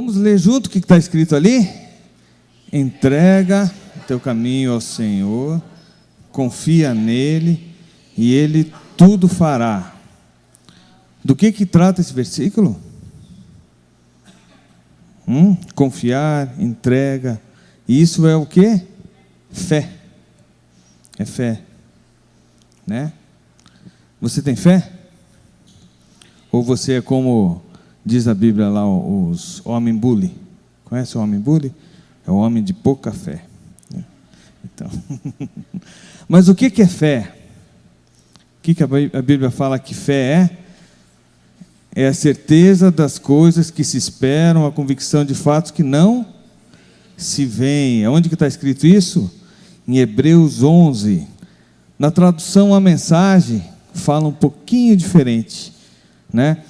Vamos ler junto o que está escrito ali? Entrega teu caminho ao Senhor, confia nele e ele tudo fará. Do que trata esse versículo? Confiar, entrega. Isso é o quê? Fé. É fé, né? Você tem fé? Ou você é como diz a Bíblia lá, os homem bully? Conhece o homem bully? É o homem de pouca fé. Então, mas o que é fé? O que a Bíblia fala que fé é? É a certeza das coisas que se esperam, a convicção de fatos que não se veem. Onde que está escrito isso? Em Hebreus 11. Na tradução a mensagem fala um pouquinho diferente, né?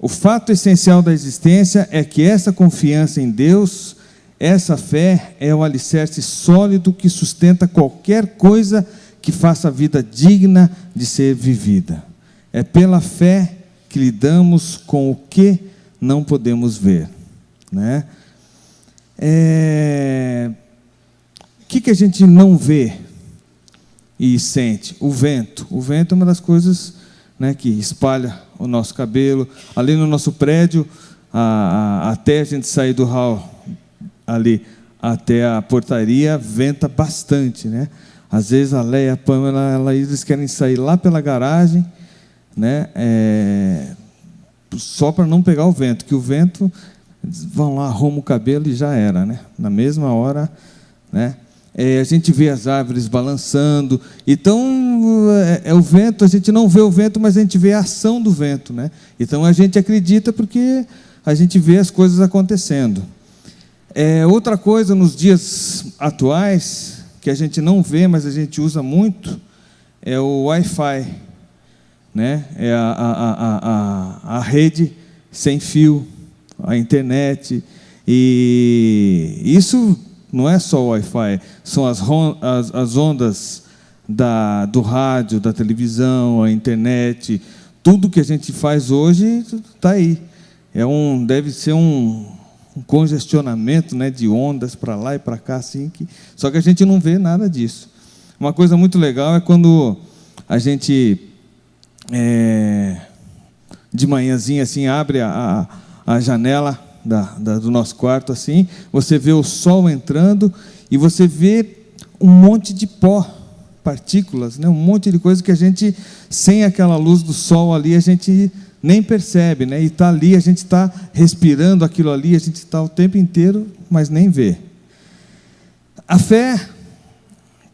O fato essencial da existência é que essa confiança em Deus, essa fé é o alicerce sólido que sustenta qualquer coisa que faça a vida digna de ser vivida. É pela fé que lidamos com o que não podemos ver, né? O que a gente não vê e sente? O vento. O vento é uma das coisas, né, que espalha o nosso cabelo. Ali no nosso prédio, até a gente sair do hall ali até a portaria, venta bastante, né? Às vezes a Leia, a Pamela, eles querem sair lá pela garagem, né? Só para não pegar o vento, que o vento, vão lá, arruma o cabelo e já era, né? Na mesma hora, né? A gente vê as árvores balançando. Então, o vento, a gente não vê o vento, mas a gente vê a ação do vento, né? Então, a gente acredita porque a gente vê as coisas acontecendo. Outra coisa, nos dias atuais, que a gente não vê, mas a gente usa muito, é o Wi-Fi, né? É a rede sem fio, a internet. E isso não é só o Wi-Fi, são as ondas do rádio, da televisão, a internet. Tudo que a gente faz hoje está aí. Deve ser um congestionamento, né, de ondas para lá e para cá, assim, só que a gente não vê nada disso. Uma coisa muito legal é quando a gente, de manhãzinha, assim, abre a janela do nosso quarto, assim, você vê o sol entrando e você vê um monte de pó, partículas, né, um monte de coisa que a gente, sem aquela luz do sol ali, a gente nem percebe, né? E está ali, a gente está respirando aquilo ali, a gente está o tempo inteiro, mas nem vê. A fé,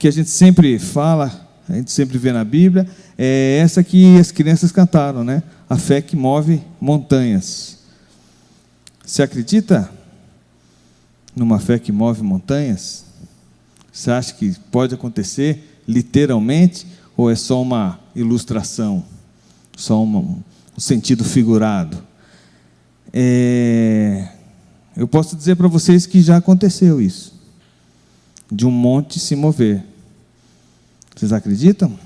que a gente sempre fala, a gente sempre vê na Bíblia, é essa que as crianças cantaram, né? A fé que move montanhas. Você acredita numa fé que move montanhas? Você acha que pode acontecer literalmente, ou é só uma ilustração, só um sentido figurado? Eu posso dizer para vocês que já aconteceu isso, de um monte se mover. Vocês acreditam?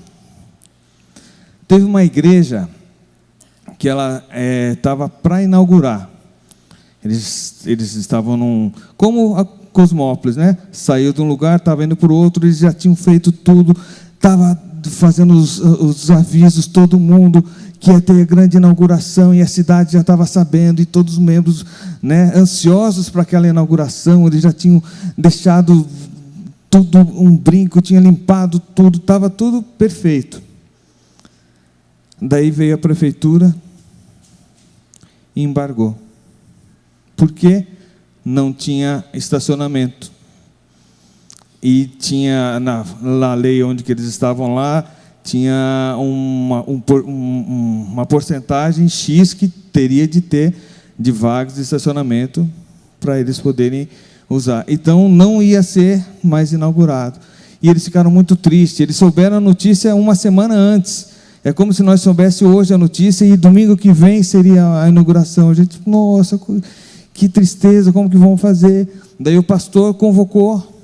Teve uma igreja que ela estava para inaugurar. Eles estavam como a Cosmópolis, né? Saiu de um lugar, estava indo para o outro, eles já tinham feito tudo, estava fazendo os avisos, todo mundo que ia ter a grande inauguração, e a cidade já estava sabendo, e todos os membros, né, ansiosos para aquela inauguração. Eles já tinham deixado tudo, um brinco, tinha limpado tudo, estava tudo perfeito. Daí veio a prefeitura e embargou. Por quê? Não tinha estacionamento. E tinha, na lei onde que eles estavam lá, tinha uma porcentagem X que teria de ter de vagas de estacionamento para eles poderem usar. Então, não ia ser mais inaugurado. E eles ficaram muito tristes. Eles souberam a notícia uma semana antes. É como se nós soubéssemos hoje a notícia e domingo que vem seria a inauguração. A gente, nossa, que tristeza, como que vamos fazer? Daí o pastor convocou,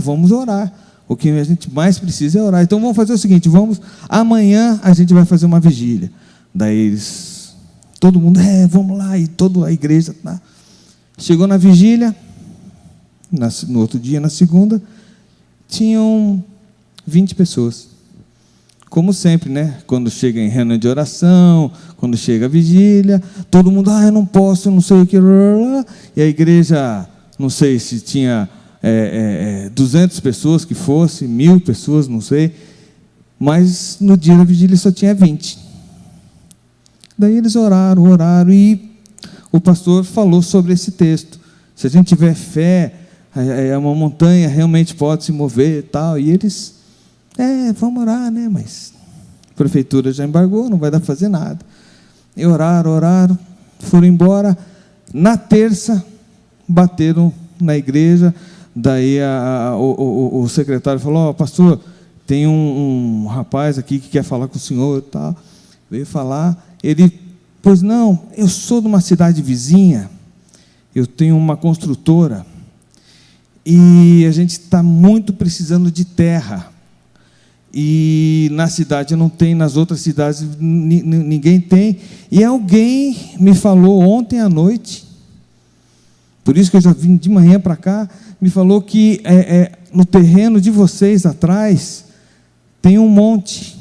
vamos orar. O que a gente mais precisa é orar. Então vamos fazer o seguinte, amanhã a gente vai fazer uma vigília. Daí todo mundo, vamos lá, e toda a igreja, Chegou na vigília, no outro dia, na segunda, tinham 20 pessoas. Como sempre, né? Quando chega em reunião de oração, quando chega a vigília, todo mundo, eu não posso, eu não sei o que. E a igreja, não sei se tinha 200 pessoas que fosse, 1000 pessoas, não sei. Mas no dia da vigília só tinha 20. Daí eles oraram e o pastor falou sobre esse texto. Se a gente tiver fé, uma montanha realmente pode se mover e tal. E eles, vamos orar, né? Mas a prefeitura já embargou, não vai dar para fazer nada. E oraram, foram embora. Na terça, bateram na igreja. Daí o secretário falou: pastor, tem um rapaz aqui que quer falar com o senhor e tal. Veio falar. Ele, pois não, eu sou de uma cidade vizinha, eu tenho uma construtora, e a gente está muito precisando de terra, e na cidade não tem, nas outras cidades ninguém tem, e alguém me falou ontem à noite, por isso que eu já vim de manhã para cá, me falou que no terreno de vocês atrás tem um monte,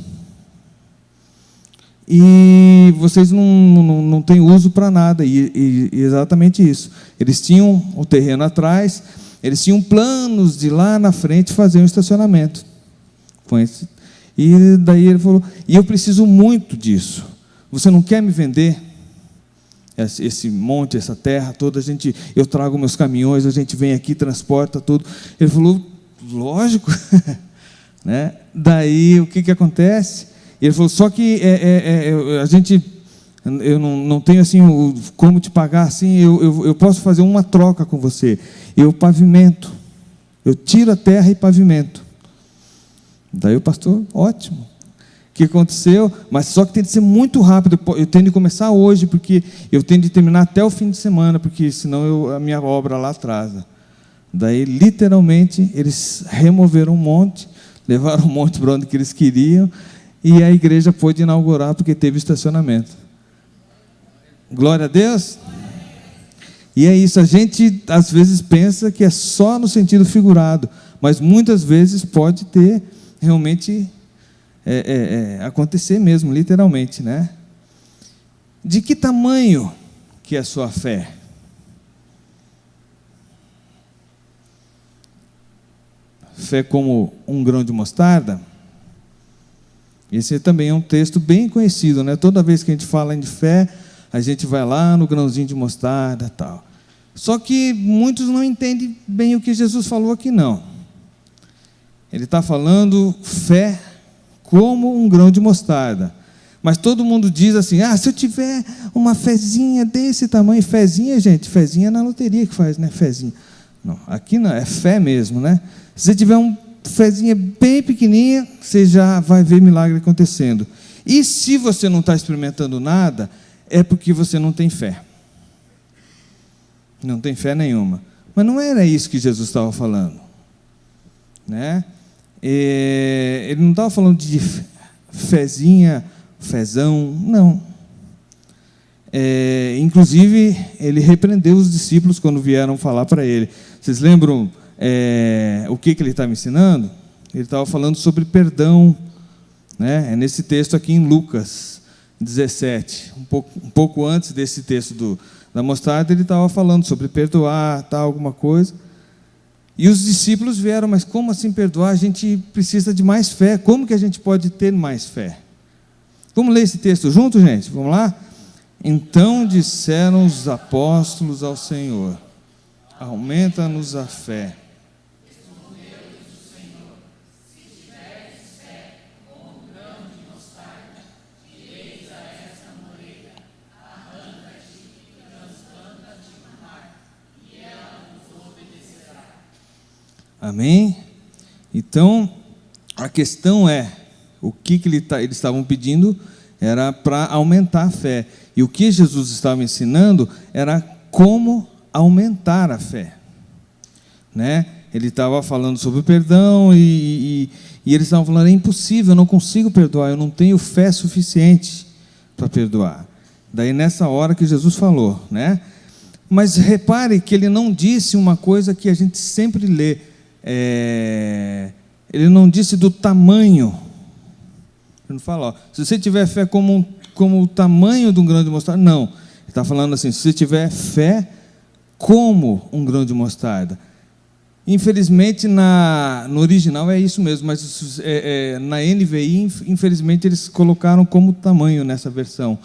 e vocês não têm uso para nada, e exatamente isso. Eles tinham o terreno atrás, eles tinham planos de lá na frente fazer um estacionamento. E daí ele falou: e eu preciso muito disso, você não quer me vender esse monte, essa terra toda? Eu trago meus caminhões, a gente vem aqui, transporta tudo. Ele falou: lógico. Né? Daí o que acontece? Ele falou: só que eu não tenho assim como te pagar assim, eu posso fazer uma troca com você, eu pavimento, eu tiro a terra e pavimento. Daí o pastor: ótimo. O que aconteceu? Mas só que tem de ser muito rápido, eu tenho de começar hoje, porque eu tenho de terminar até o fim de semana, porque senão a minha obra lá atrasa. Daí literalmente eles removeram um monte, levaram um monte para onde que eles queriam, e a igreja pôde inaugurar porque teve estacionamento. Glória a Deus. E é isso, a gente às vezes pensa que é só no sentido figurado, mas muitas vezes pode ter realmente acontecer mesmo, literalmente, né? De que tamanho que é a sua fé? Fé como um grão de mostarda? Esse também é um texto bem conhecido, né? Toda vez que a gente fala de fé, a gente vai lá no grãozinho de mostarda, tal. Só que muitos não entendem bem o que Jesus falou aqui, não. Ele está falando fé como um grão de mostarda. Mas todo mundo diz assim: se eu tiver uma fezinha desse tamanho, fezinha, gente, fezinha é na loteria que faz, né? Fezinha. Não, aqui não, é fé mesmo, né? Se você tiver uma fezinha bem pequenininha, você já vai ver milagre acontecendo. E se você não está experimentando nada, é porque você não tem fé. Não tem fé nenhuma. Mas não era isso que Jesus estava falando, né? Ele não estava falando de fezinha, fezão, não. Inclusive, ele repreendeu os discípulos quando vieram falar para ele. Vocês lembram o que ele estava ensinando? Ele estava falando sobre perdão, né? É nesse texto aqui em Lucas 17, um pouco antes desse texto da mostarda, ele estava falando sobre perdoar, tal, alguma coisa. E os discípulos vieram: mas como assim perdoar? A gente precisa de mais fé. Como que a gente pode ter mais fé? Vamos ler esse texto junto, gente? Vamos lá? Então disseram os apóstolos ao Senhor: aumenta-nos a fé. Amém? Então, a questão é, o que eles estavam pedindo era para aumentar a fé. E o que Jesus estava ensinando era como aumentar a fé, né? Ele estava falando sobre o perdão e eles estavam falando: é impossível, eu não consigo perdoar, eu não tenho fé suficiente para perdoar. Daí nessa hora que Jesus falou, né? Mas repare que ele não disse uma coisa que a gente sempre lê. Ele não disse do tamanho. Ele não fala, ó, se você tiver fé como o tamanho de um grão de mostarda. Não. Ele está falando assim, se você tiver fé como um grão de mostarda. Infelizmente, no original é isso mesmo, mas na NVI, infelizmente, eles colocaram como tamanho nessa versão.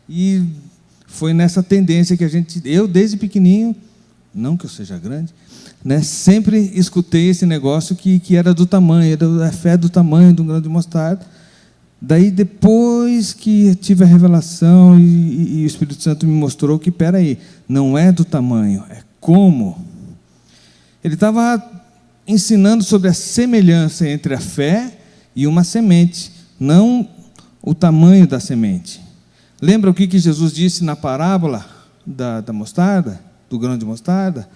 E foi nessa tendência que eu desde pequenininho, não que eu seja grande, né, sempre escutei esse negócio que era do tamanho, era a fé do tamanho de um grão de mostarda. Daí, depois que tive a revelação e o Espírito Santo me mostrou que, peraí, não é do tamanho, é como. Ele estava ensinando sobre a semelhança entre a fé e uma semente, não o tamanho da semente. Lembra o que Jesus disse na parábola da mostarda, do grão de mostarda?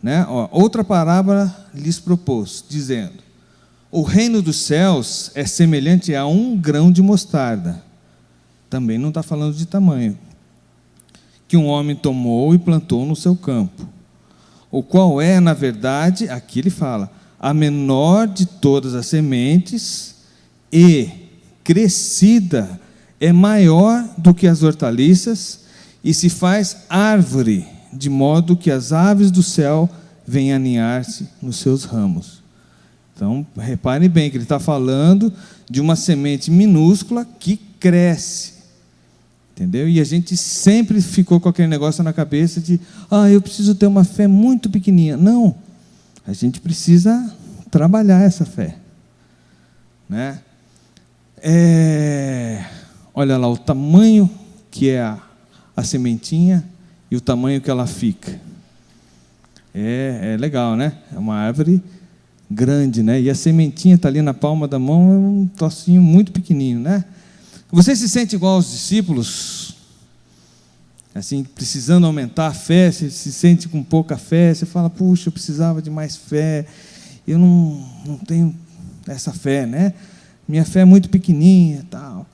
Né? Outra parábola lhes propôs, dizendo: o reino dos céus é semelhante a um grão de mostarda. Também não está falando de tamanho. Que um homem tomou e plantou no seu campo. O qual é, na verdade, aqui ele fala, a menor de todas as sementes e, crescida, é maior do que as hortaliças e se faz árvore, de modo que as aves do céu vêm aninhar-se nos seus ramos. Então, repare bem que ele está falando de uma semente minúscula que cresce. Entendeu? E a gente sempre ficou com aquele negócio na cabeça de, eu preciso ter uma fé muito pequenininha. Não, a gente precisa trabalhar essa fé. Né? Olha lá, o tamanho que é a sementinha e o tamanho que ela fica. É legal, né? É uma árvore grande, né? E a sementinha está ali na palma da mão, é um trocinho muito pequenininho, né? Você se sente igual aos discípulos? Assim, precisando aumentar a fé, você se sente com pouca fé, você fala, puxa, eu precisava de mais fé, eu não tenho essa fé, né? Minha fé é muito pequenininha, tal.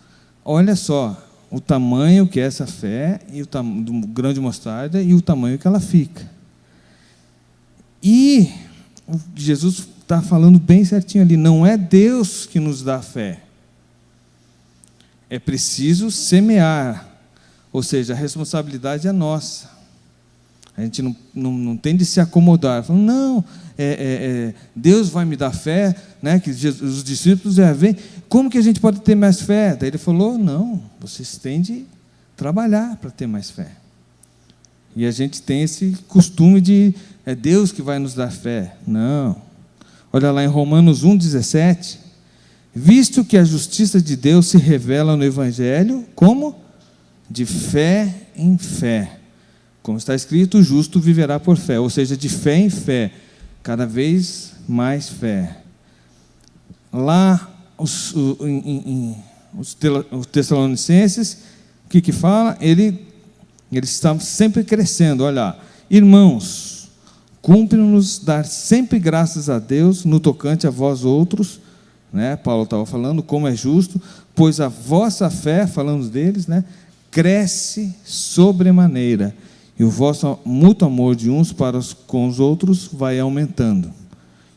Olha só, o tamanho que é essa fé, e do grão de mostarda, e o tamanho que ela fica. E Jesus está falando bem certinho ali, não é Deus que nos dá fé. É preciso semear, ou seja, a responsabilidade é nossa. A gente não tem de se acomodar. Falando, não, Deus vai me dar fé, né? Que os discípulos vêm. Como que a gente pode ter mais fé? Daí ele falou, não, vocês têm de trabalhar para ter mais fé. E a gente tem esse costume de, é Deus que vai nos dar fé. Não. Olha lá em Romanos 1,17. Visto que a justiça de Deus se revela no Evangelho, como? De fé em fé. Como está escrito, o justo viverá por fé. Ou seja, de fé em fé. Cada vez mais fé. Lá, os Tessalonicenses, o que fala? Eles estavam sempre crescendo. Olha, irmãos, cumpre-nos dar sempre graças a Deus no tocante a vós outros, né? Paulo estava falando como é justo, pois a vossa fé, falando deles, né, cresce sobremaneira, e o vosso mútuo amor de uns para com os outros vai aumentando.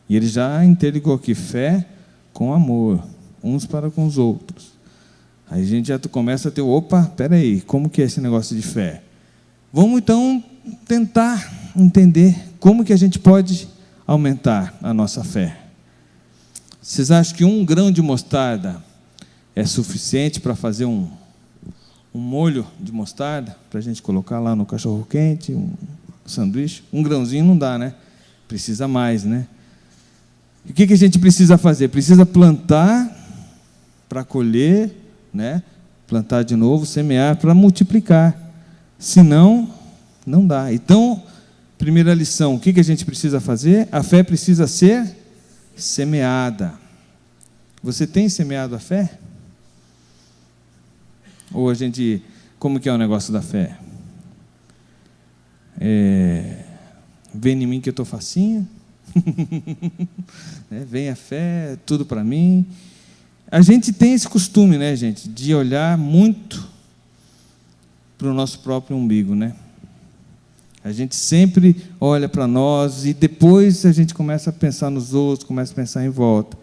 E ele já interligou aqui fé com amor, uns para com os outros. Aí a gente já começa a ter, peraí, como que é esse negócio de fé? Vamos então tentar entender como que a gente pode aumentar a nossa fé. Vocês acham que um grão de mostarda é suficiente para fazer um molho de mostarda, para a gente colocar lá no cachorro-quente, um sanduíche? Um grãozinho não dá, né? Precisa mais, né? E o que a gente precisa fazer? Precisa plantar para colher, né? Plantar de novo, semear para multiplicar. Senão, não dá. Então, primeira lição, o que a gente precisa fazer? A fé precisa ser semeada. Você tem semeado a fé? Ou a gente, como que é o negócio da fé? Vem em mim que eu estou facinho. Vem a fé, tudo para mim. A gente tem esse costume, né, gente, de olhar muito para o nosso próprio umbigo, né? A gente sempre olha para nós e depois a gente começa a pensar nos outros, começa a pensar em volta.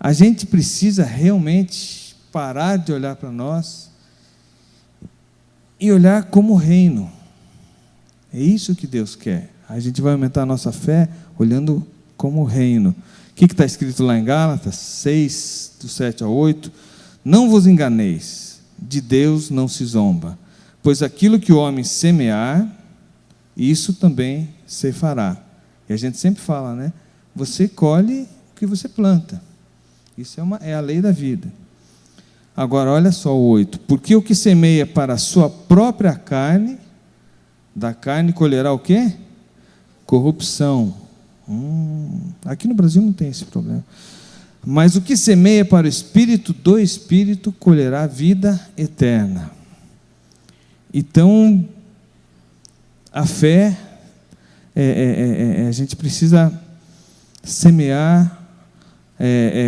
A gente precisa realmente parar de olhar para nós e olhar como reino. É isso que Deus quer. A gente vai aumentar a nossa fé olhando como reino. O que está escrito lá em Gálatas 6, do 7 ao 8? Não vos enganeis, de Deus não se zomba, pois aquilo que o homem semear, isso também se fará. E a gente sempre fala, né? Você colhe o que você planta. Isso é a lei da vida. Agora, olha só o 8. Porque o que semeia para a sua própria carne, da carne colherá o quê? Corrupção. Aqui no Brasil não tem esse problema. Mas o que semeia para o Espírito, do Espírito colherá vida eterna. Então, a fé, a gente precisa semear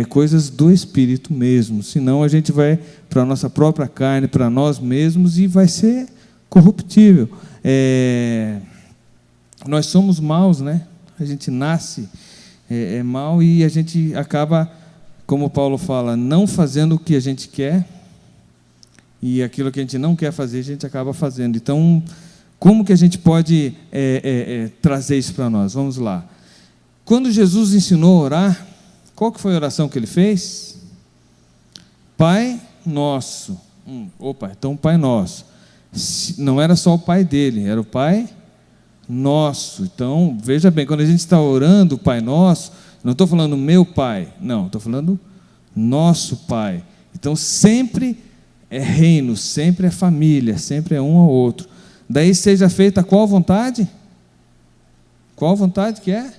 coisas do Espírito mesmo, senão a gente vai para a nossa própria carne, para nós mesmos, e vai ser corruptível. Nós somos maus, né? A gente nasce mal e a gente acaba, como Paulo fala, não fazendo o que a gente quer, e aquilo que a gente não quer fazer, a gente acaba fazendo. Então, como que a gente pode trazer isso para nós? Vamos lá. Quando Jesus ensinou a orar, qual que foi a oração que ele fez? Pai Nosso. Então Pai Nosso. Não era só o Pai dele, era o Pai Nosso. Então, veja bem, quando a gente está orando o Pai Nosso, não estou falando meu Pai, não, estou falando nosso Pai. Então, sempre é reino, sempre é família, sempre é um ao outro. Daí seja feita qual vontade? Qual vontade que é?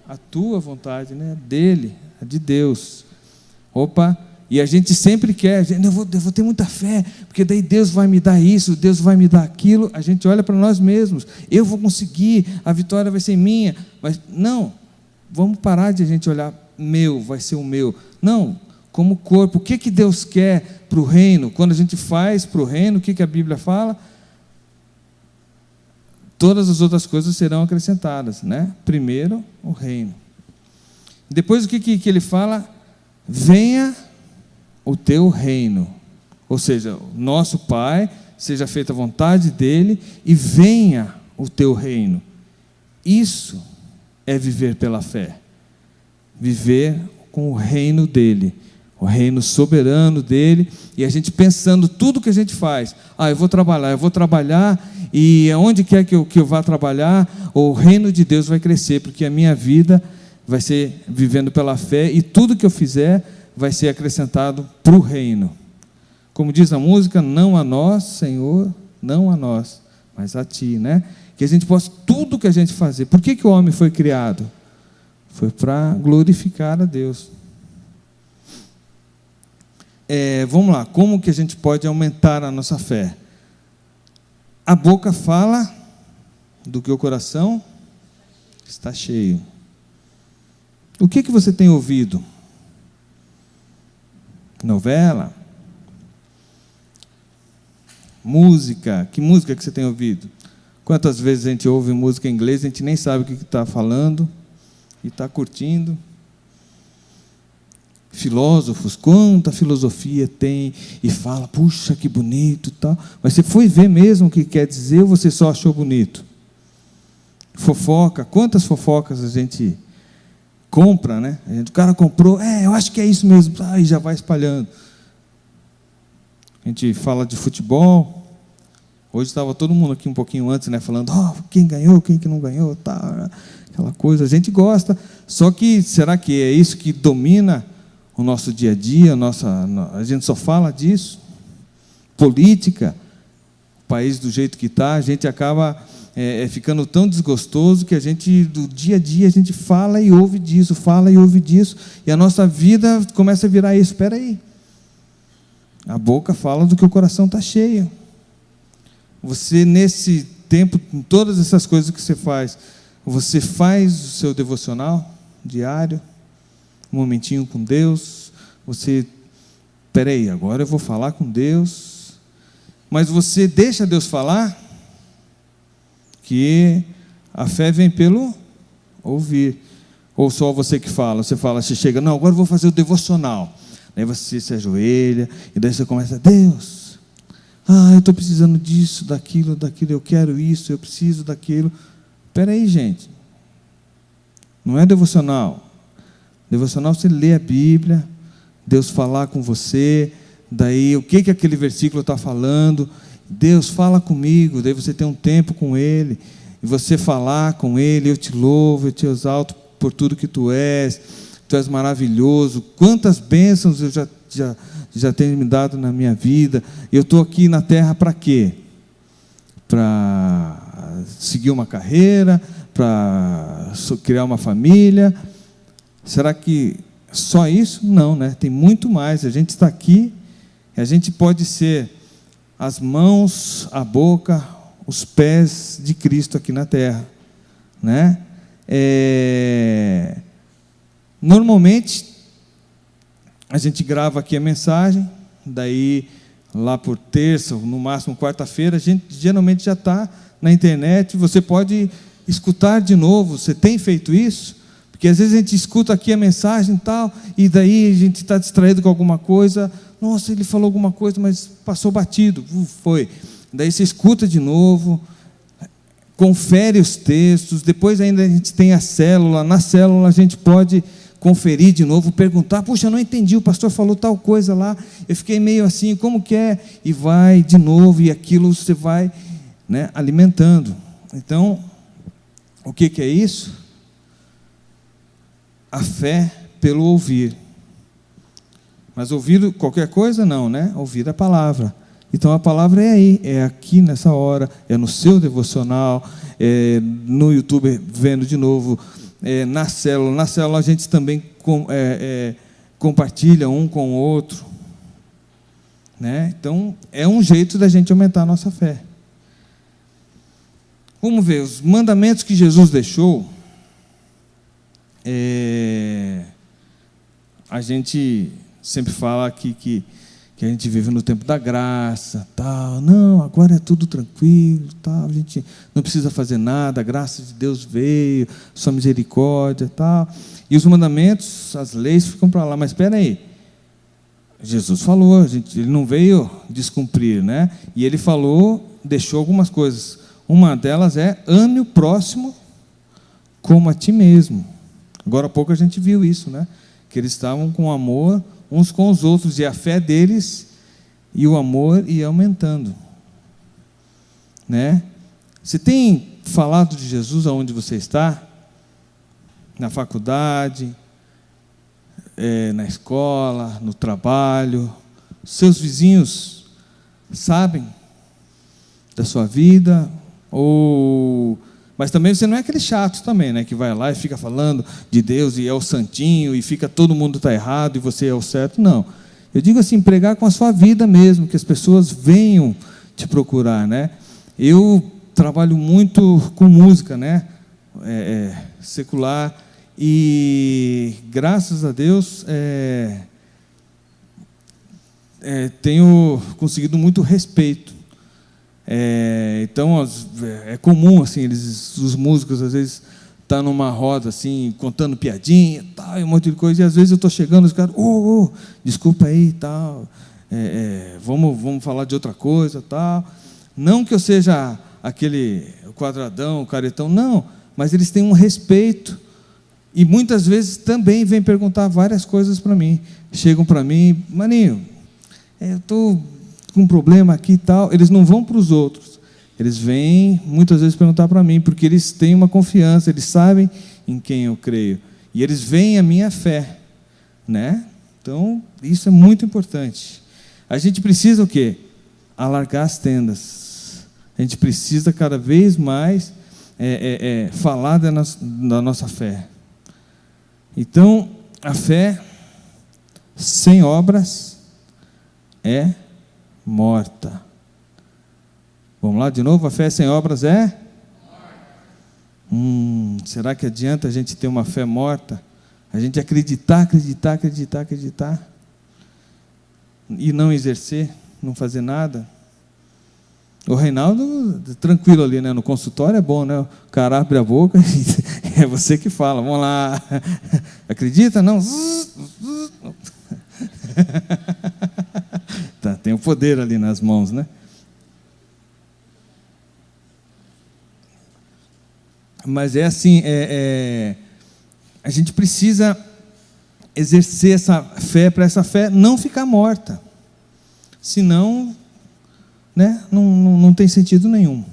A tua vontade, né? Dele, a de Deus. E a gente sempre quer, eu vou ter muita fé, porque daí Deus vai me dar isso, Deus vai me dar aquilo. A gente olha para nós mesmos, eu vou conseguir, a vitória vai ser minha. Mas não, vamos parar de a gente olhar, vai ser o meu. Não, como corpo, o que Deus quer para o reino? Quando a gente faz para o reino, o que a Bíblia fala? Todas as outras coisas serão acrescentadas, né? Primeiro, o reino. Depois, o que ele fala? Venha o teu reino. Ou seja, nosso Pai, seja feita a vontade dele e venha o teu reino. Isso é viver pela fé. Viver com o reino dele, o reino soberano dele, e a gente pensando tudo que a gente faz. Eu vou trabalhar, e aonde quer que eu vá trabalhar, o reino de Deus vai crescer, porque a minha vida vai ser vivendo pela fé, e tudo que eu fizer vai ser acrescentado para o reino. Como diz a música, não a nós, Senhor, não a nós, mas a Ti, né? Que a gente possa, tudo que a gente fazer. Por que o homem foi criado? Foi para glorificar a Deus. Vamos lá, como que a gente pode aumentar a nossa fé? A boca fala do que o coração está cheio. O que você tem ouvido? Novela? Música? Que música que você tem ouvido? Quantas vezes a gente ouve música em inglês, a gente nem sabe o que está falando e está curtindo. Filósofos, quanta filosofia tem e fala, puxa, que bonito e tal. Mas você foi ver mesmo o que quer dizer ou você só achou bonito? Fofoca, quantas fofocas a gente compra, né? O cara comprou, eu acho que é isso mesmo, e já vai espalhando. A gente fala de futebol. Hoje estava todo mundo aqui um pouquinho antes, né, falando, quem ganhou, quem que não ganhou, tá, aquela coisa. A gente gosta, só que será que é isso que domina o nosso dia a dia? A gente só fala disso? Política, o país do jeito que está, a gente acaba ficando tão desgostoso que a gente, do dia a dia, a gente fala e ouve disso, e a nossa vida começa a virar isso. Espera aí, a boca fala do que o coração está cheio. Você, nesse tempo, em todas essas coisas que você faz o seu devocional diário, um momentinho com Deus, espera aí, agora eu vou falar com Deus, mas você deixa Deus falar? que a fé vem pelo ouvir. Ou só você que fala, você chega, não, agora eu vou fazer o devocional. Aí você se ajoelha, e daí você começa, Deus, eu estou precisando disso, daquilo, eu quero isso, eu preciso daquilo. Espera aí, gente. Não é devocional. Devocional você lê a Bíblia, Deus falar com você, daí o que aquele versículo está falando, Deus fala comigo, daí você tem um tempo com Ele, e você falar com Ele, eu te louvo, eu te exalto por tudo que Tu és maravilhoso, quantas bênçãos eu já tenho me dado na minha vida, eu estou aqui na terra para quê? Para seguir uma carreira, para criar uma família. Será que só isso? Não, né? Tem muito mais. A gente está aqui, a gente pode ser as mãos, a boca, os pés de Cristo aqui na terra, né? Normalmente a gente grava aqui a mensagem, daí lá por terça, no máximo quarta-feira, a gente geralmente já está na internet, você pode escutar de novo. Você tem feito isso? Porque às vezes a gente escuta aqui a mensagem e tal, e daí a gente está distraído com alguma coisa, nossa, ele falou alguma coisa, mas passou batido, foi. Daí você escuta de novo, confere os textos, depois ainda a gente tem a célula, na célula a gente pode conferir de novo, perguntar, puxa, eu não entendi, o pastor falou tal coisa lá, eu fiquei meio assim, como que é? E vai de novo, e aquilo você vai, né, alimentando. Então, o que é isso? A fé pelo ouvir. Mas ouvir qualquer coisa? Não, né? Ouvir a palavra. Então a palavra é aí, é aqui nessa hora, é no seu devocional, é no YouTube vendo de novo, na célula. Na célula a gente também compartilha um com o outro, né? Então é um jeito da gente aumentar a nossa fé. Vamos ver, os mandamentos que Jesus deixou, a gente sempre fala aqui que a gente vive no tempo da graça, tal. Não, agora é tudo tranquilo, tal. A gente não precisa fazer nada, a graça de Deus veio, sua misericórdia, tal. E os mandamentos, as leis ficam para lá. Mas espera aí, Jesus falou, ele não veio descumprir, né? E ele falou, deixou algumas coisas. Uma delas é: ame o próximo como a ti mesmo. Agora há pouco a gente viu isso, né? Que eles estavam com amor uns com os outros, e a fé deles e o amor ia aumentando, né? Você tem falado de Jesus aonde você está? Na faculdade, na escola, no trabalho? Seus vizinhos sabem da sua vida? Mas também você não é aquele chato também, né, que vai lá e fica falando de Deus e é o santinho e fica todo mundo está errado e você é o certo. Não. Eu digo assim, pregar com a sua vida mesmo, que as pessoas venham te procurar, né? Eu trabalho muito com música, né? Secular, e graças a Deus tenho conseguido muito respeito. Então é comum assim, os músicos às vezes estão numa roda assim, contando piadinha, tal, e um monte de coisa, e às vezes eu estou chegando, os caras, desculpa aí, tal, vamos falar de outra coisa, tal. Não que eu seja aquele quadradão, caretão, não, mas eles têm um respeito, e muitas vezes também vêm perguntar várias coisas para mim. Chegam para mim, maninho, eu estou com um problema aqui e tal. Eles não vão para os outros, eles vêm muitas vezes perguntar para mim, porque eles têm uma confiança, eles sabem em quem eu creio, e eles veem a minha fé, né? Então isso é muito importante. A gente precisa o quê? Alargar as tendas. A gente precisa cada vez mais falar da nossa fé. Então a fé sem obras é morta. Vamos lá de novo? A fé sem obras é? Será que adianta a gente ter uma fé morta? A gente acreditar e não exercer, não fazer nada? O Reinaldo, tranquilo ali, né? No consultório é bom, né? O cara abre a boca e é você que fala. Vamos lá. Acredita? Não? Tá, tem o poder ali nas mãos, né? Mas é assim, a gente precisa exercer essa fé, para essa fé não ficar morta. Senão, né, não tem sentido nenhum.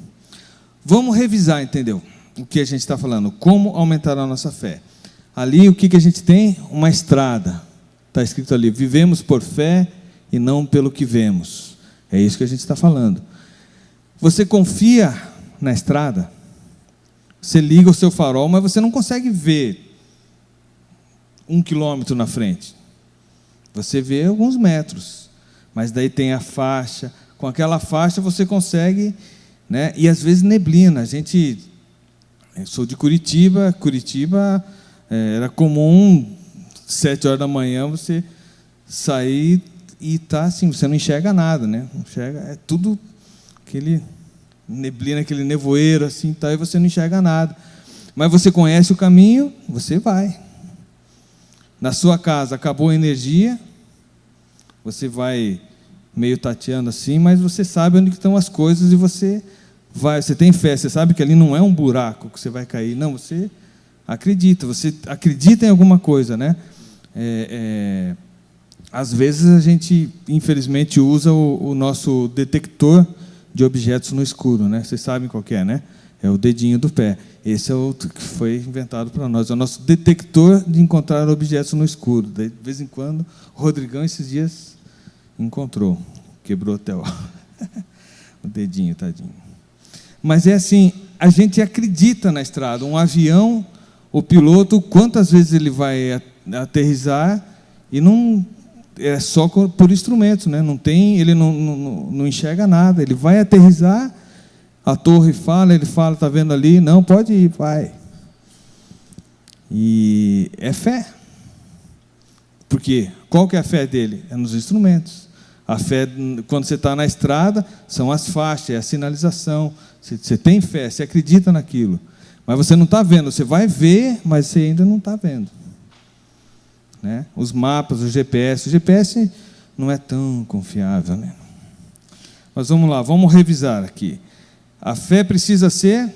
Vamos revisar, entendeu? O que a gente está falando. Como aumentar a nossa fé. Ali, o que a gente tem? Uma estrada. Está escrito ali, vivemos por fé e não pelo que vemos. É isso que a gente está falando. Você confia na estrada? Você liga o seu farol, mas você não consegue ver 1 quilômetro na frente. Você vê alguns metros, mas daí tem a faixa. Com aquela faixa você consegue, né? E às vezes neblina. Eu sou de Curitiba. Curitiba era comum 7 horas da manhã você sair e tá assim, você não enxerga nada, né? Não enxerga, é tudo aquele neblina, aquele nevoeiro assim, tá, e você não enxerga nada. Mas você conhece o caminho, você vai. Na sua casa acabou a energia, você vai meio tateando assim, mas você sabe onde estão as coisas e você vai, você tem fé, você sabe que ali não é um buraco que você vai cair, não, você acredita em alguma coisa, né? Às vezes a gente, infelizmente, usa o nosso detector de objetos no escuro, né? Vocês sabem qual que é, né? É o dedinho do pé. Esse é o que foi inventado para nós. É o nosso detector de encontrar objetos no escuro. De vez em quando, o Rodrigão, esses dias, encontrou. Quebrou até o dedinho, tadinho. Mas é assim, a gente acredita na estrada. Um avião, o piloto, quantas vezes ele vai aterrissar e não... É só por instrumentos, né? Não tem, ele não enxerga nada. Ele vai aterrissar, a torre fala, ele fala, está vendo ali? Não, pode ir, vai. E é fé. Porque qual que é a fé dele? É nos instrumentos. A fé, quando você está na estrada, são as faixas, é a sinalização. Você tem fé, você acredita naquilo. Mas você não está vendo, você vai ver, mas você ainda não está vendo. Né? Os mapas, o GPS não é tão confiável, né? Mas vamos lá, vamos revisar aqui. A fé precisa ser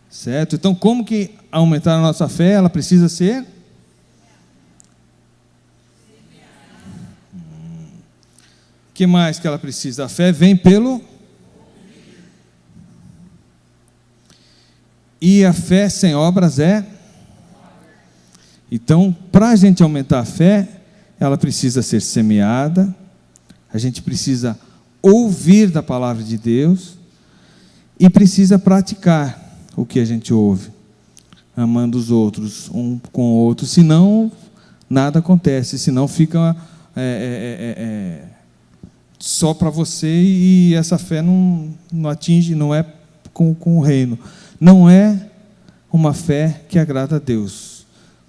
certo? Então, como que aumentar a nossa fé? Ela precisa ser o que mais que ela precisa? A fé vem pelo e a fé sem obras é. Então, para a gente aumentar a fé, ela precisa ser semeada, a gente precisa ouvir da palavra de Deus e precisa praticar o que a gente ouve, amando os outros, um com o outro, senão nada acontece, senão fica só para você e essa fé não atinge, não é com o reino, não é uma fé que agrada a Deus.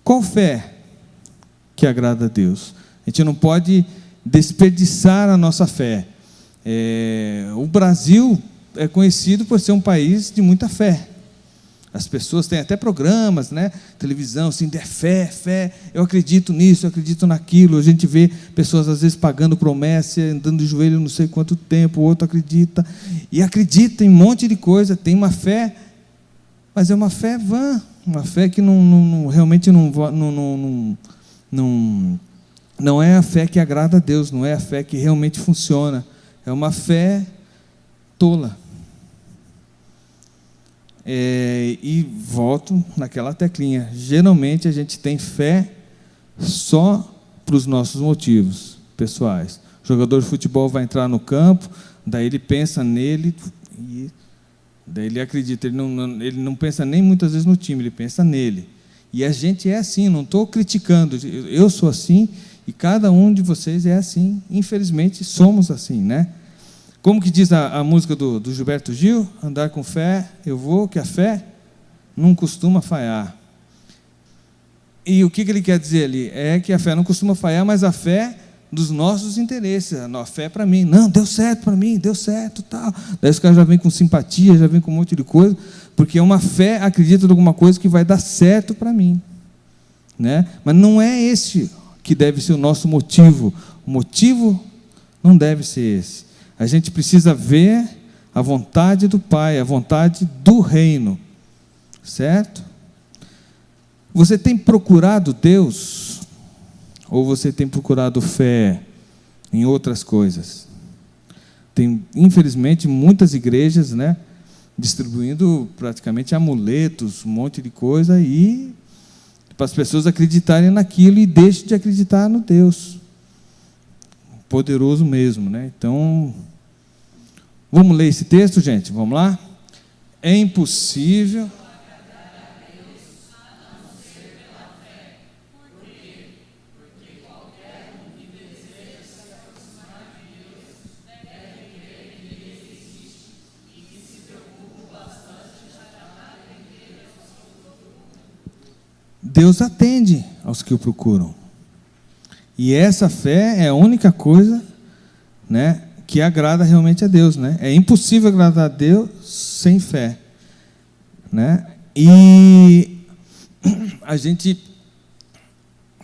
Qual fé que agrada a Deus? A gente não pode desperdiçar a nossa fé. O Brasil é conhecido por ser um país de muita fé. As pessoas têm até programas, né? Televisão, assim, fé, eu acredito nisso, eu acredito naquilo. A gente vê pessoas, às vezes, pagando promessa, andando de joelho não sei quanto tempo, o outro acredita, e acredita em um monte de coisa, tem uma fé, mas é uma fé vã. Uma fé que realmente não é a fé que agrada a Deus, não é a fé que realmente funciona. É uma fé tola. E volto naquela teclinha. Geralmente a gente tem fé só para os nossos motivos pessoais. O jogador de futebol vai entrar no campo, daí ele pensa nele e... Daí ele acredita, ele não pensa nem muitas vezes no time, ele pensa nele. E a gente é assim, não estou criticando, eu sou assim e cada um de vocês é assim. Infelizmente somos assim, né? Como que diz a música do Gilberto Gil? Andar com fé, eu vou, que a fé não costuma falhar. E o que ele quer dizer ali? É que a fé não costuma falhar, mas a fé dos nossos interesses. A fé para mim, não, deu certo para mim, deu certo, tal. Daí os caras já vêm com simpatia, já vêm com um monte de coisa, porque é uma fé, acredita em alguma coisa que vai dar certo para mim, né? Mas não é esse que deve ser o nosso motivo. O motivo não deve ser esse. A gente precisa ver a vontade do Pai, a vontade do reino, certo? Você tem procurado Deus, ou você tem procurado fé em outras coisas? Tem, infelizmente, muitas igrejas, né, distribuindo praticamente amuletos, um monte de coisa, e para as pessoas acreditarem naquilo e deixem de acreditar no Deus poderoso mesmo, né? Então, vamos ler esse texto, gente? Vamos lá? É impossível Deus atende aos que o procuram. E essa fé é a única coisa, né, que agrada realmente a Deus, né? É impossível agradar a Deus sem fé, né? E a gente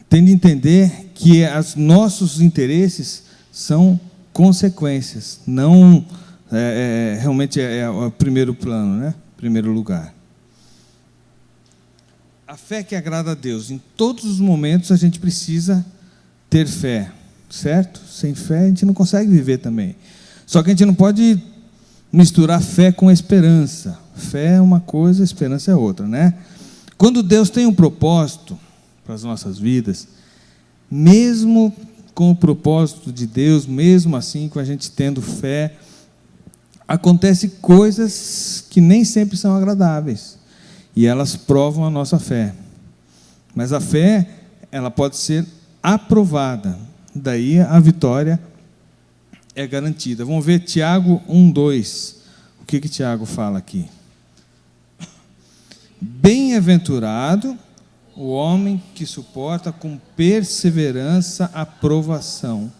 tem de entender que os nossos interesses são consequências, não realmente é o primeiro plano, né? Primeiro lugar. A fé que agrada a Deus, em todos os momentos a gente precisa ter fé, certo? Sem fé a gente não consegue viver também. Só que a gente não pode misturar fé com esperança. Fé é uma coisa, esperança é outra, né? Quando Deus tem um propósito para as nossas vidas, mesmo com o propósito de Deus, mesmo assim, com a gente tendo fé, acontecem coisas que nem sempre são agradáveis. E elas provam a nossa fé. Mas a fé, ela pode ser aprovada. Daí a vitória é garantida. Vamos ver Tiago 1:2. O que Tiago fala aqui? Bem-aventurado o homem que suporta com perseverança a provação,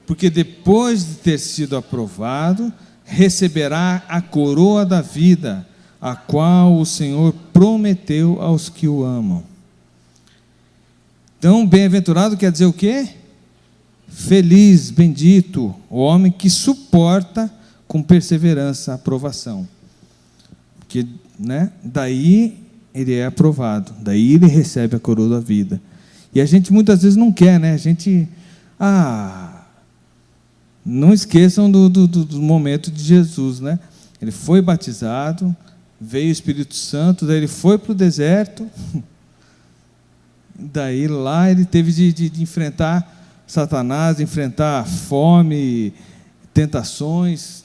porque depois de ter sido aprovado, receberá a coroa da vida, a qual o Senhor prometeu aos que o amam. Então, bem-aventurado quer dizer o quê? Feliz, bendito, o homem que suporta com perseverança a provação. Porque, né, daí ele é aprovado, daí ele recebe a coroa da vida. E a gente muitas vezes não quer, né? A gente, não esqueçam do momento de Jesus, né? Ele foi batizado, veio o Espírito Santo, daí ele foi para o deserto, daí lá ele teve de enfrentar Satanás, enfrentar fome, tentações,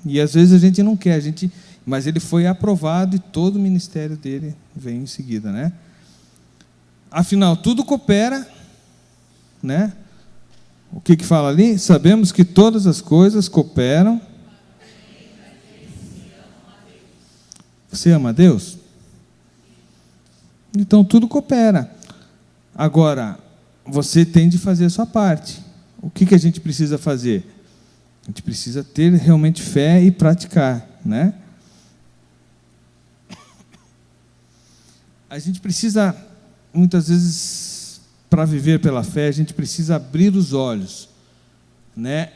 e às vezes a gente não quer, mas ele foi aprovado e todo o ministério dele vem em seguida, né? Afinal, tudo coopera, né? O que fala ali? Sabemos que todas as coisas cooperam. Você ama a Deus? Então tudo coopera. Agora, você tem de fazer a sua parte. O que a gente precisa fazer? A gente precisa ter realmente fé e praticar, né? A gente precisa, muitas vezes, para viver pela fé, a gente precisa abrir os olhos, né?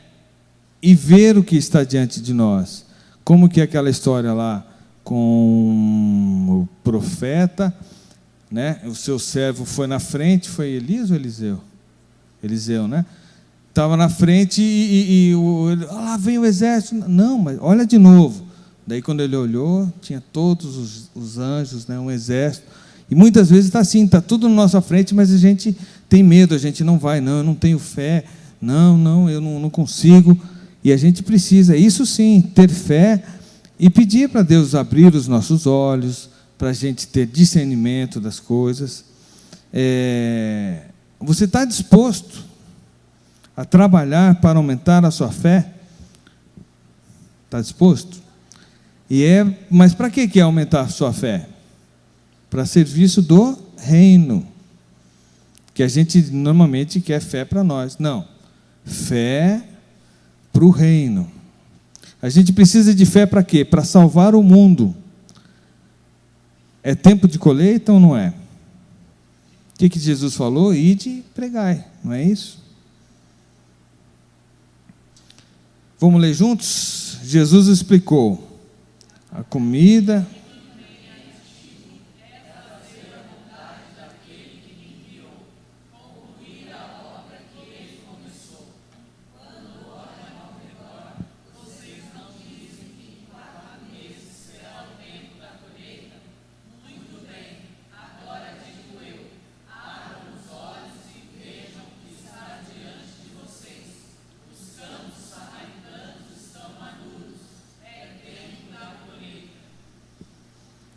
E ver o que está diante de nós. Como que é aquela história lá com o profeta, né? O seu servo foi na frente, foi Elias ou Eliseu? Eliseu, né? Estava na frente lá vem o exército. Não, mas olha de novo. Daí quando ele olhou, tinha todos os anjos, né? Um exército. E muitas vezes está assim, está tudo na nossa frente, mas a gente tem medo, a gente não vai, não, eu não tenho fé, não, eu não consigo. E a gente precisa, isso sim, ter fé e pedir para Deus abrir os nossos olhos, para a gente ter discernimento das coisas. Você está disposto a trabalhar para aumentar a sua fé? Está disposto? Mas para que é aumentar a sua fé? Para serviço do reino, que a gente normalmente quer fé para nós. Não, Fé para o reino. A gente precisa de fé para quê? Para salvar o mundo. É tempo de colheita ou não é? O que Jesus falou? Ide e pregai, não é isso? Vamos ler juntos? Jesus explicou: a comida...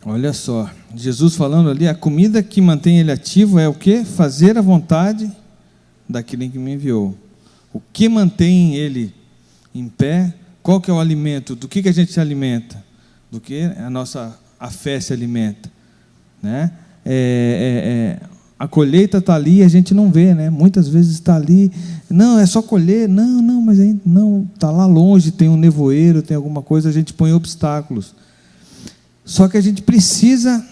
Olha só, Jesus falando ali, a comida que mantém ele ativo é o quê? Fazer a vontade daquele que me enviou. O que mantém ele em pé? Qual que é o alimento? Do que a gente se alimenta? Do que a fé se alimenta, né? A colheita está ali e a gente não vê, né? Muitas vezes está ali, não, é só colher, não, mas aí não, está lá longe, tem um nevoeiro, tem alguma coisa, a gente põe obstáculos. Só que a gente precisa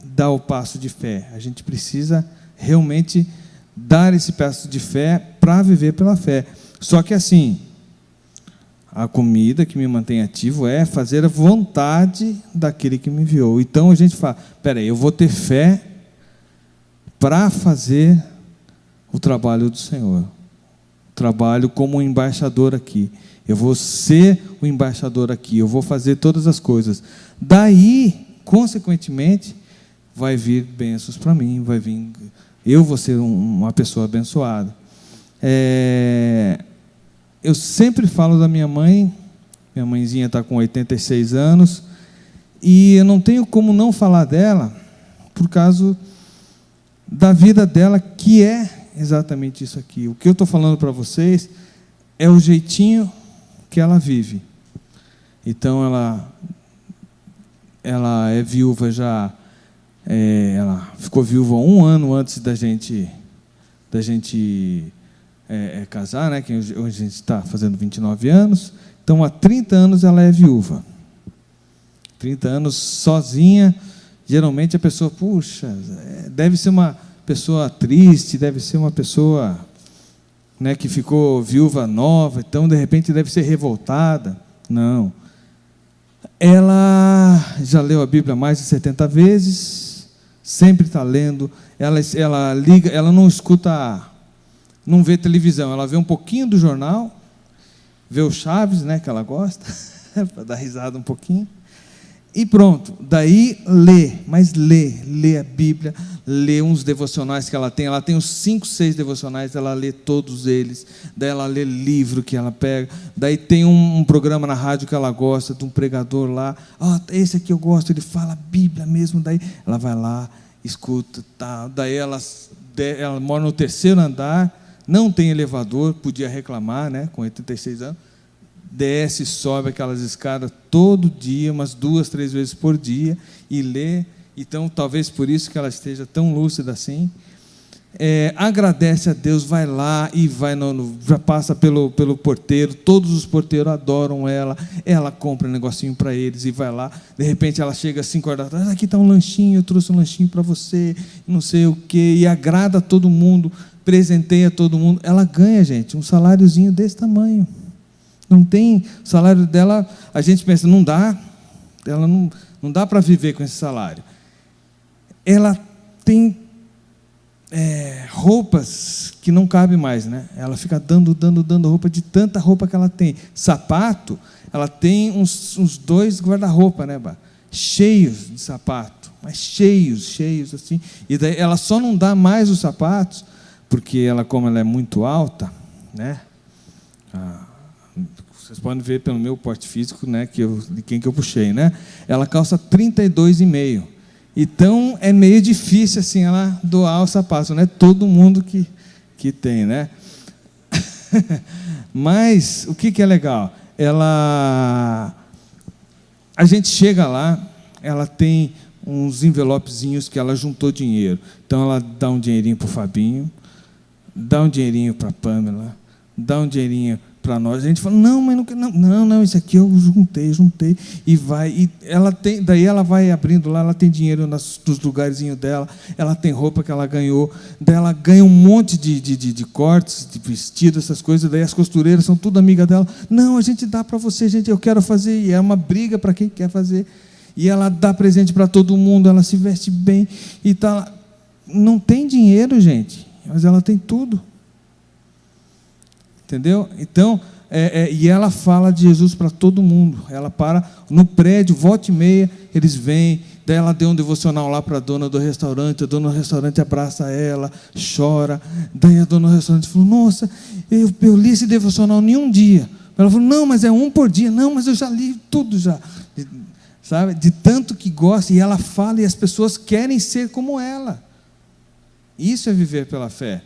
dar o passo de fé, a gente precisa realmente dar esse passo de fé para viver pela fé. Só que assim, a comida que me mantém ativo é fazer a vontade daquele que me enviou. Então a gente fala, peraí, eu vou ter fé para fazer o trabalho do Senhor, o trabalho como um embaixador aqui. Eu vou ser o embaixador aqui, eu vou fazer todas as coisas. Daí, consequentemente, vai vir bênçãos para mim, eu vou ser uma pessoa abençoada. Eu sempre falo da minha mãe, minha mãezinha está com 86 anos, e eu não tenho como não falar dela, por causa da vida dela, que é exatamente isso aqui. O que eu estou falando para vocês é o jeitinho que ela vive. Então ela é viúva já, ela ficou viúva 1 ano antes da gente casar, né? Que hoje a gente está fazendo 29 anos, então há 30 anos ela é viúva. 30 anos sozinha. Geralmente a pessoa, puxa, deve ser uma pessoa triste, deve ser uma pessoa, né, que ficou viúva nova, então de repente deve ser revoltada. Não. Ela já leu a Bíblia mais de 70 vezes, sempre está lendo, ela liga, ela não escuta, não vê televisão, ela vê um pouquinho do jornal, vê o Chaves, né, que ela gosta, para dar risada um pouquinho, e pronto. Daí lê a Bíblia, lê uns devocionais que ela tem uns 5, 6 devocionais, ela lê todos eles, daí ela lê livro que ela pega, daí tem um programa na rádio que ela gosta, de um pregador lá, esse aqui eu gosto, ele fala a Bíblia mesmo, daí ela vai lá, escuta, tá. Daí ela mora no 3º andar, não tem elevador, podia reclamar, né, com 86 anos, desce, sobe aquelas escadas todo dia, umas 2, 3 vezes por dia, e lê. Então, talvez por isso que ela esteja tão lúcida assim. Agradece a Deus, vai lá e já passa pelo porteiro, todos os porteiros adoram ela compra um negocinho para eles e vai lá. De repente ela chega às 5 horas da tarde, aqui está um lanchinho, eu trouxe um lanchinho para você, não sei o quê, e agrada todo mundo, presenteia todo mundo. Ela ganha, gente, um saláriozinho desse tamanho. Não tem, o salário dela, a gente pensa, não dá, ela não dá para viver com esse salário. Ela tem roupas que não cabem mais, né? Ela fica dando roupa, de tanta roupa que ela tem. Sapato, ela tem uns 2 guarda-roupa, né, cheios de sapato, mas cheios assim. E daí ela só não dá mais os sapatos, porque como ela é muito alta, né? Vocês podem ver pelo meu porte físico, né, de quem que eu puxei, né? Ela calça 32,5. Então é meio difícil assim ela doar o sapato, não é todo mundo que tem, né? Mas o que é legal? A gente chega lá, ela tem uns envelopezinhos que ela juntou dinheiro. Então ela dá um dinheirinho para o Fabinho, dá um dinheirinho para a Pamela, dá um dinheirinho para nós. A gente fala, não, mas não, isso aqui eu juntei, e vai, e daí ela vai abrindo lá, ela tem dinheiro nos lugarzinhos dela, ela tem roupa que ela ganhou, daí ela ganha um monte de cortes, de vestido, essas coisas, daí as costureiras são tudo amiga dela, não, a gente dá para você, eu quero fazer, e é uma briga para quem quer fazer, e ela dá presente para todo mundo, ela se veste bem, e tá, não tem dinheiro, gente, mas ela tem tudo. Entendeu? Então, e ela fala de Jesus para todo mundo. Ela para no prédio, volta e meia, eles vêm. Daí ela deu um devocional lá para a dona do restaurante. A dona do restaurante abraça ela, chora. Daí a dona do restaurante falou, nossa, eu li esse devocional em um dia. Ela falou, não, mas é um por dia. Não, mas eu já li tudo já. Sabe? De tanto que gosta. E ela fala e as pessoas querem ser como ela. Isso é viver pela fé.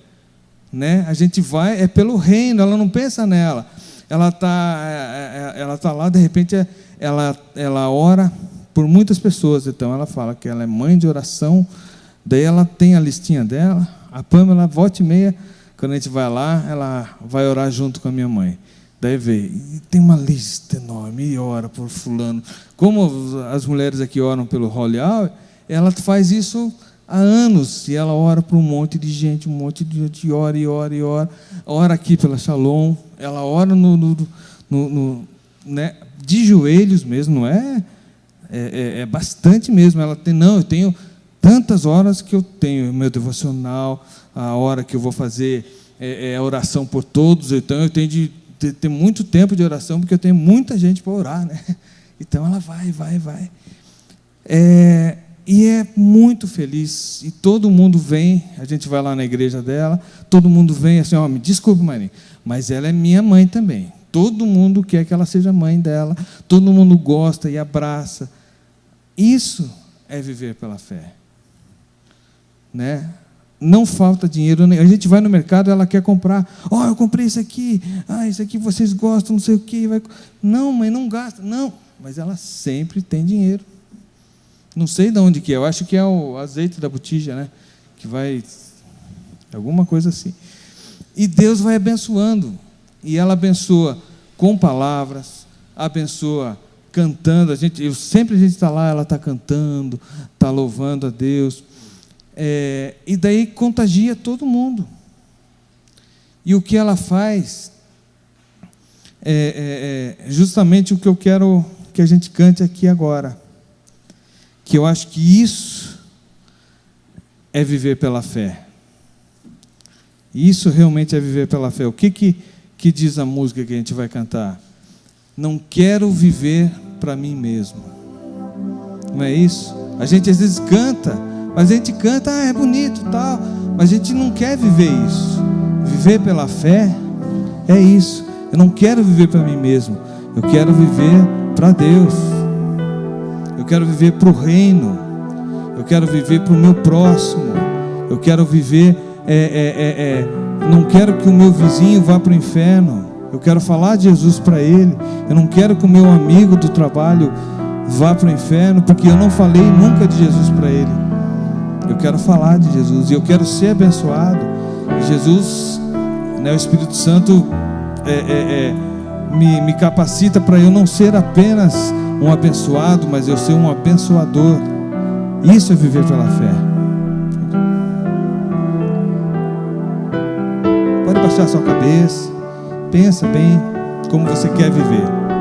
Né? A gente vai, pelo reino, ela não pensa nela. Ela tá lá, de repente, ela ora por muitas pessoas. Então, ela fala que ela é mãe de oração. Daí, ela tem a listinha dela. A Pâmela, volta e meia, quando a gente vai lá, ela vai orar junto com a minha mãe. Daí, vê, e tem uma lista enorme, e ora por fulano. Como as mulheres aqui oram pelo Holy Hour, ela faz isso há anos, e ela ora para um monte de gente, ora e ora e ora. Ora aqui pela Shalom, ela ora né, de joelhos mesmo, não é? É bastante mesmo. Ela tem, não, eu tenho tantas horas que eu tenho meu devocional, a hora que eu vou fazer a oração por todos, então eu tenho de ter muito tempo de oração, porque eu tenho muita gente para orar, né? Então ela vai. E é muito feliz, e todo mundo vem, a gente vai lá na igreja dela, todo mundo vem assim, me desculpe, Marinha, mas ela é minha mãe também, todo mundo quer que ela seja mãe dela, todo mundo gosta e abraça. Isso é viver pela fé, né? Não falta dinheiro, a gente vai no mercado, ela quer comprar, eu comprei isso aqui vocês gostam, não sei o que, não, mãe, não gasta, não, mas ela sempre tem dinheiro. Não sei de onde que é, eu acho que é o azeite da botija, né? Que vai, alguma coisa assim. E Deus vai abençoando, e ela abençoa com palavras, abençoa cantando, a gente está lá, ela está cantando, está louvando a Deus, e daí contagia todo mundo. E o que ela faz é justamente o que eu quero que a gente cante aqui agora, que eu acho que isso é viver pela fé. Isso realmente é viver pela fé. O que diz a música que a gente vai cantar? Não quero viver para mim mesmo. Não é isso? A gente às vezes canta, mas a gente canta, é bonito e tal, mas a gente não quer viver isso. Viver pela fé é isso. Eu não quero viver para mim mesmo, eu quero viver para Deus. Eu quero viver para o reino, eu quero viver para o meu próximo, eu quero viver, não quero que o meu vizinho vá para o inferno, eu quero falar de Jesus para ele, eu não quero que o meu amigo do trabalho vá para o inferno, porque eu não falei nunca de Jesus para ele, eu quero falar de Jesus, e eu quero ser abençoado, e Jesus, né, o Espírito Santo me capacita para eu não ser apenas um abençoado, mas eu ser um abençoador. Isso é viver pela fé. Pode baixar sua cabeça, pensa bem como você quer viver.